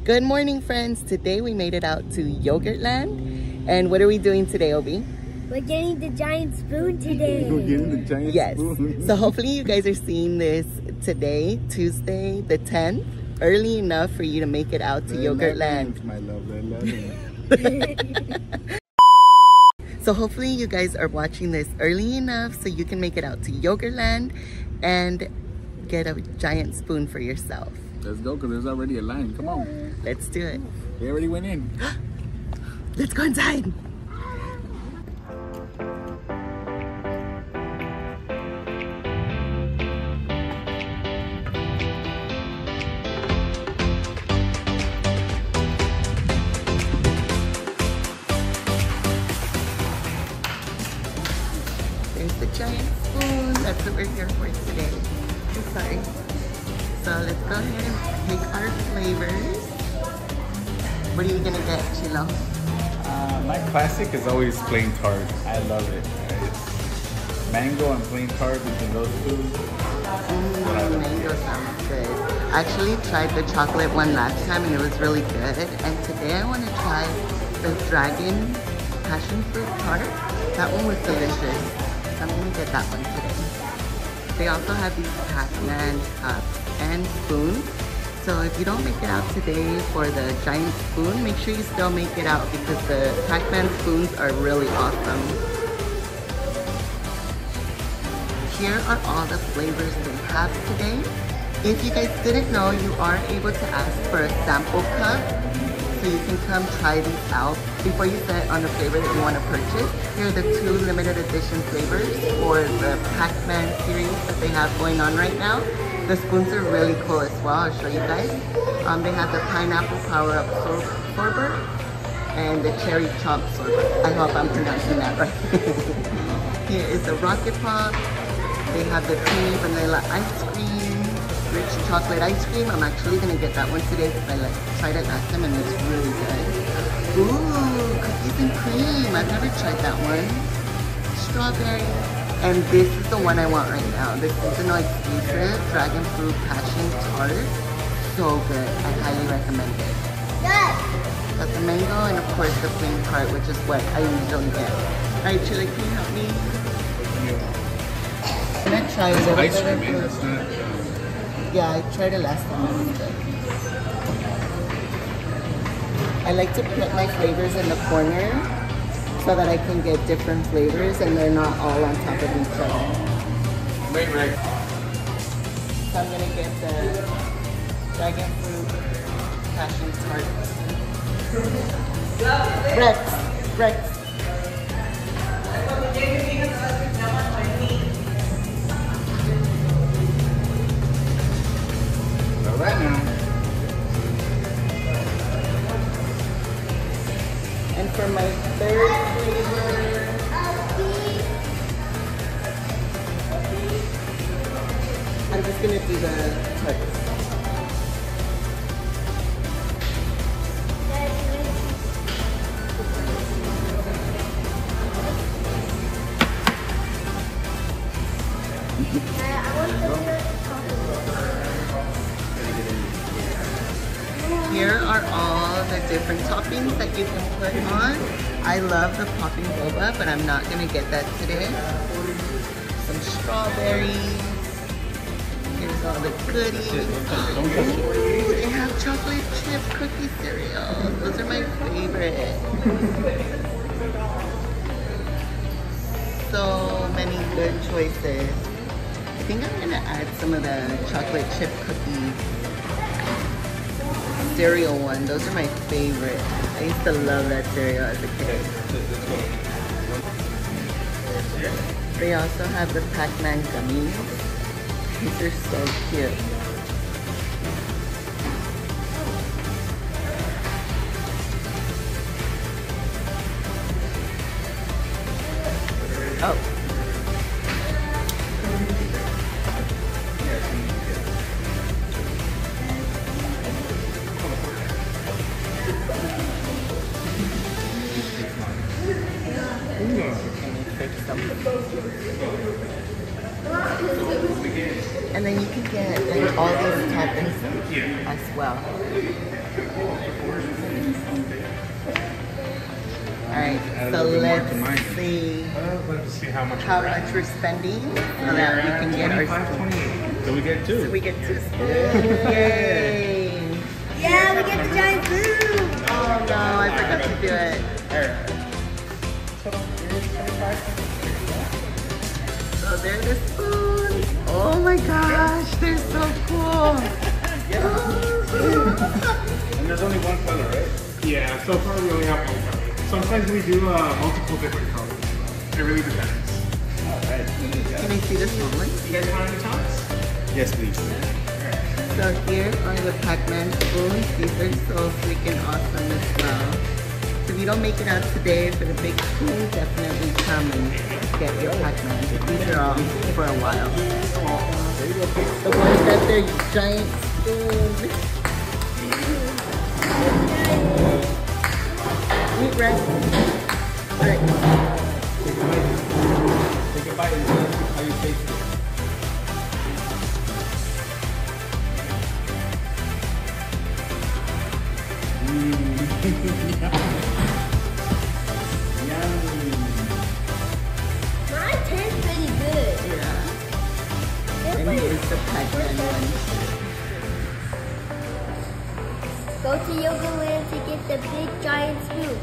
Good morning, friends. Today we made it out to Yogurtland. And what are we doing today, Obi? We're getting the giant spoon today. We're getting the giant spoon. Yes. So hopefully you guys are seeing this today, Tuesday the 10th, early enough for you to make it out to Yogurtland. My love, So hopefully you guys are watching this early enough so you can make it out to Yogurtland and get a giant spoon for yourself. Let's go, because there's already a line. Come on. Let's do it. They already went in. Let's go inside. There's the giant spoon. That's what we're here for today. I'm sorry. So let's go ahead and pick our flavors. What are you gonna get, Chilo? My classic is always plain tart. I love it. It's mango and plain tart between those two. Mango sounds good. I actually tried the chocolate one last time and it was really good. And today I want to try the dragon passion fruit tart. That one was delicious. So I'm gonna get that one today. They also have these Pac-Man cups and spoons. So if you don't make it out today for the giant spoon, make sure you still make it out because the Pac-Man spoons are really awesome. Here are all the flavors they have today. If you guys didn't know, you are able to ask for a sample cup so you can come try these out before you set on the flavor that you want to purchase. Here are the 2 limited edition flavors for the Pac-Man series that they have going on right now. The spoons are really cool as well. I'll show you guys. They have the pineapple power-up sorbet and the cherry chomp sorbet. I hope I'm pronouncing that right. Here is the rocket pop. They have the creamy vanilla ice cream, rich chocolate ice cream. I'm actually gonna get that one today because I tried it last time and it's really good. Ooh, cookies and cream. I've never tried that one. Strawberry. And this is the one I want right now. This seasonal exclusive Dragon Fruit Passion Tart. So good. I highly recommend it. Yes. Got the mango and of course the plain tart, which is what I usually get. Alright, Chili, can you help me? I'm gonna try it. Ice cream, man. That's not... Yeah, I tried it last time. It was good. I like to put my flavors in the corner so that I can get different flavors and they're not all on top of each other. Right. So I'm gonna get the Dragon Fruit Passion Tart. Rex. All right now. And for my third flavor, I'm just gonna do the tarts. Here are all the different toppings that you can put on. I love the popping boba, but I'm not gonna get that today. Some strawberries. Here's all the goodies. Ooh, they have chocolate chip cookie cereal. Those are my favorite. So many good choices. I think I'm gonna add some of the chocolate chip cookie cereal one. Those are my favorite. I used to love that cereal as a kid. They also have the Pac-Man gummies. These are so cute. Oh. Some. And then you can get like all these toppings as well. Alright, so let's see how much we're spending so that we can get our spoon. So we get two. So we get 2 spoons. Yay! Yeah, we get the giant spoon. Oh no, I forgot to do it. So there's the spoons. Oh my gosh, they're so cool. And there's only one color, right? Yeah, so far we only have one color. Sometimes we do multiple different colors. It really depends. Alright. Can I see the spoon? You guys want any tops? Yes, please. So here are the Pac-Man spoons. These are so freaking awesome as well. So if you don't make it out today for the big spoon, definitely come and get your Pac-Man. These are all for a while. The boys got their giant spoon. Eat right. Right. Take a bite and see how you taste it. Mine tastes pretty good. Yeah. And here's the Pac-Man one. Go to Yogurtland to get the big giant spoon.